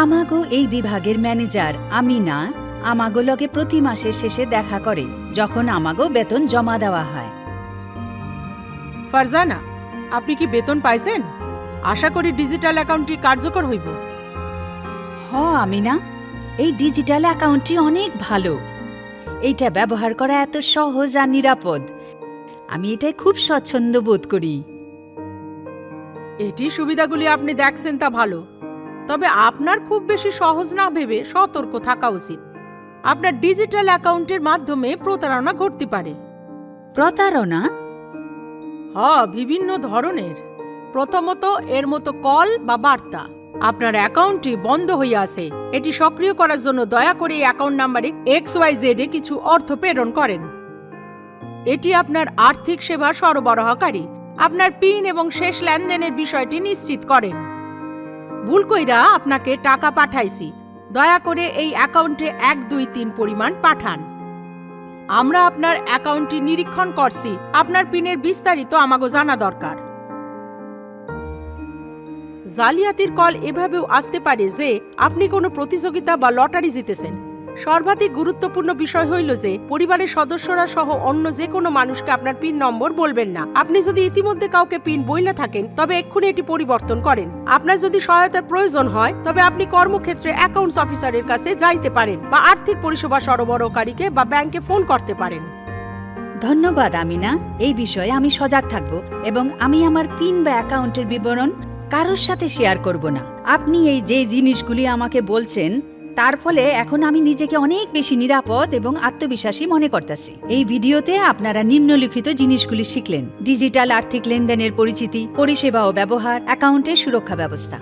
আমাগো এই বিভাগের ম্যানেজার আমিনা আমাগো লগে প্রতি মাসের শেষে দেখা করে যখন আমাগো বেতন জমা দেওয়া হয়। ফারজানা, আপনি কি বেতন পাইছেন? আশা করি ডিজিটাল অ্যাকাউন্টটি কার্যকর হইব। হ আমিনা, এই ডিজিটাল অ্যাকাউন্টটি অনেক ভালো। এইটা ব্যবহার করা এত সহজ আর নিরাপদ। আমি এটাই খুব স্বচ্ছন্দ বোধ করি। এটি সুবিধাগুলি আপনি দেখছেন তা ভালো, তবে আপনার খুব বেশি সহজ না ভেবে সতর্ক থাকা উচিত। আপনার ডিজিটাল অ্যাকাউন্টের মাধ্যমে প্রতারণা ঘটতে পারে। প্রতারণা? বিভিন্ন ধরনের। প্রথমত, এর মতো কল বা বার্তা। আপনার অ্যাকাউন্টটি বন্ধ হয়ে আছে, এটি সক্রিয় করার জন্য দয়া করে এই অ্যাকাউন্ট নাম্বারে XYZ এ কিছু অর্থ প্রেরণ করেন। এটি আপনার আর্থিক সেবা সরবরাহকারী। আপনার পিন এবং শেষ লেনদেনের বিষয়টি নিশ্চিত করেন। ভুল কইরা আপনাকে টাকা পাঠাইছি, দয়া করে এই অ্যাকাউন্টে 123 পরিমাণ পাঠান। আমরা আপনার অ্যাকাউন্টটি নিরীক্ষণ করছি, আপনার পিনের বিস্তারিত আমাগো জানা দরকার। জালিয়াতির কল এভাবেও আসতে পারে যে আপনি কোনো প্রতিযোগিতা বা লটারি জিতেছেন। সর্বাধিক গুরুত্বপূর্ণ বিষয় হইল যে পরিবারের সদস্যরা সহ অন্য যে কোনো মানুষকে আপনার পিন নম্বর বলবেন না। আপনি যদি ইতিমধ্যে কাউকে পিন বইলা থাকেন তবে এক্ষুনি এটি পরিবর্তন করেন। আপনার যদি সহায়তার প্রয়োজন হয় তবে আপনি কর্মক্ষেত্রে অ্যাকাউন্টস অফিসারের কাছে যাইতে পারেন বা আর্থিক পরিষেবা সরবরাহকারীকে বা ব্যাংকে ফোন করতে পারেন। ধন্যবাদ আমিনা, এই বিষয়ে আমি সজাগ থাকব এবং আমি আমার পিন বা অ্যাকাউন্টের বিবরণ কারোর সাথে শেয়ার করব না। আপনি এই যে জিনিসগুলি আমাকে বলছেন তার ফলে এখন আমি নিজেকে অনেক বেশি নিরাপদ এবং আত্মবিশ্বাসী মনে করতেছি। এই ভিডিওতে আপনারা নিম্নলিখিত জিনিসগুলি শিখলেন: ডিজিটাল আর্থিক লেনদেনের পরিচিতি, পরিষেবা ও ব্যবহার, অ্যাকাউন্টের সুরক্ষা ব্যবস্থা।